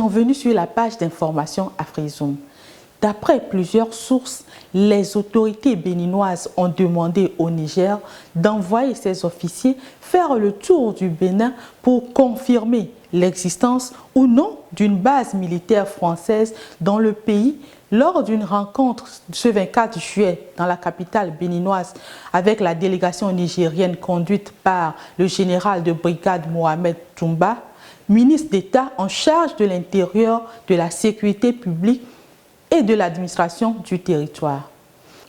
Bienvenue sur la page d'information Afrizoom. D'après plusieurs sources, les autorités béninoises ont demandé au Niger d'envoyer ses officiers faire le tour du Bénin pour confirmer l'existence ou non d'une base militaire française dans le pays lors d'une rencontre ce 24 juillet dans la capitale béninoise avec la délégation nigérienne conduite par le général de brigade Mohamed Toumba, ministre d'État en charge de l'intérieur, de la sécurité publique et de l'administration du territoire.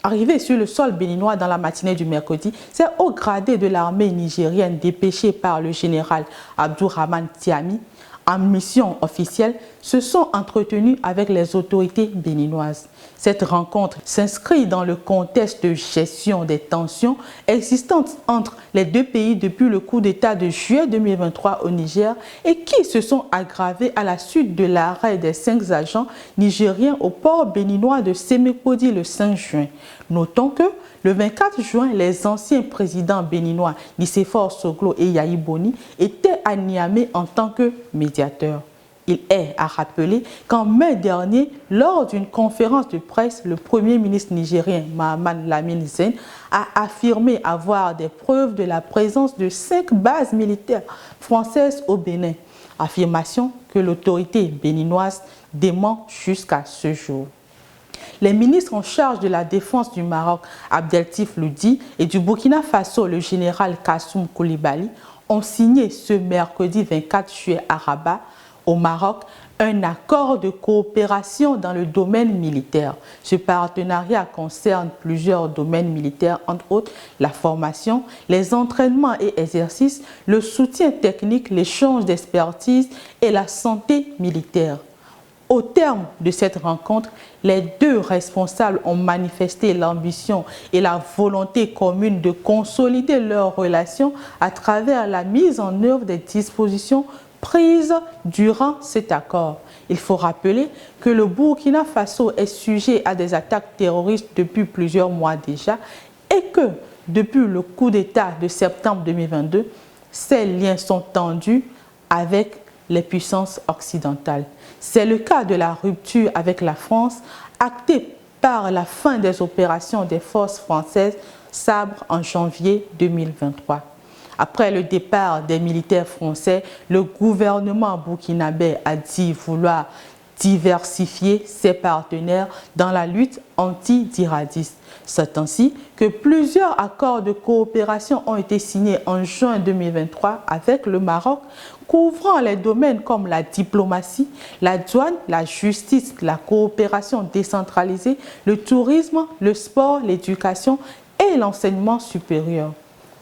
Arrivé sur le sol béninois dans la matinée du mercredi, ces hauts gradés de l'armée nigérienne dépêchés par le général Abdourahmane Tiami en mission officielle se sont entretenus avec les autorités béninoises. Cette rencontre s'inscrit dans le contexte de gestion des tensions existantes entre les deux pays depuis le coup d'État de juillet 2023 au Niger et qui se sont aggravées à la suite de l'arrêt des 5 agents nigériens au port béninois de Sémékodi le 5 juin. Notons que le 24 juin, les anciens présidents béninois Nicéphore Soglo et Yahi Boni étaient à Niamey en tant que médiateurs. Il est à rappeler qu'en mai dernier, lors d'une conférence de presse, le Premier ministre nigérien Mahaman Lamine Zen a affirmé avoir des preuves de la présence de 5 bases militaires françaises au Bénin. Affirmation que l'autorité béninoise dément jusqu'à ce jour. Les ministres en charge de la défense du Maroc, Abdeltif Loudi, et du Burkina Faso, le général Kassoum Koulibaly, ont signé ce mercredi 24 juillet à Rabat, au Maroc, un accord de coopération dans le domaine militaire. Ce partenariat concerne plusieurs domaines militaires, entre autres la formation, les entraînements et exercices, le soutien technique, l'échange d'expertise et la santé militaire. Au terme de cette rencontre, les deux responsables ont manifesté l'ambition et la volonté commune de consolider leurs relations à travers la mise en œuvre des dispositions prises durant cet accord. Il faut rappeler que le Burkina Faso est sujet à des attaques terroristes depuis plusieurs mois déjà et que depuis le coup d'État de septembre 2022, ces liens sont tendus avec les puissances occidentales. C'est le cas de la rupture avec la France, actée par la fin des opérations des forces françaises Sabre en janvier 2023. Après le départ des militaires français, le gouvernement burkinabé a dit vouloir diversifier ses partenaires dans la lutte anti-djihadiste. C'est ainsi que plusieurs accords de coopération ont été signés en juin 2023 avec le Maroc, couvrant les domaines comme la diplomatie, la douane, la justice, la coopération décentralisée, le tourisme, le sport, l'éducation et l'enseignement supérieur.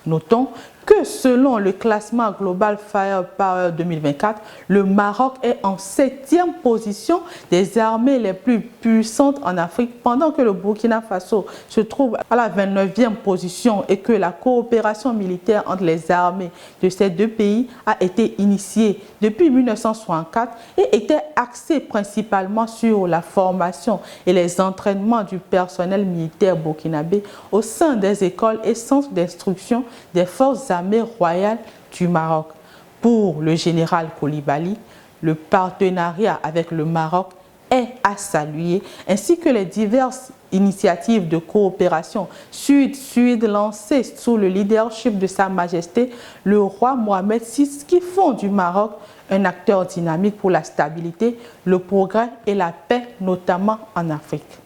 Notons que selon le classement Global Firepower 2024, le Maroc est en 7e position des armées les plus puissantes en Afrique, pendant que le Burkina Faso se trouve à la 29e position et que la coopération militaire entre les armées de ces deux pays a été initiée depuis 1964 et était axée principalement sur la formation et les entraînements du personnel militaire burkinabé au sein des écoles et centres d'instruction des forces armées royales du Maroc. Pour le général Koulibaly, le partenariat avec le Maroc est à saluer, ainsi que les diverses initiatives de coopération sud-sud lancées sous le leadership de Sa Majesté le roi Mohamed VI qui font du Maroc un acteur dynamique pour la stabilité, le progrès et la paix, notamment en Afrique.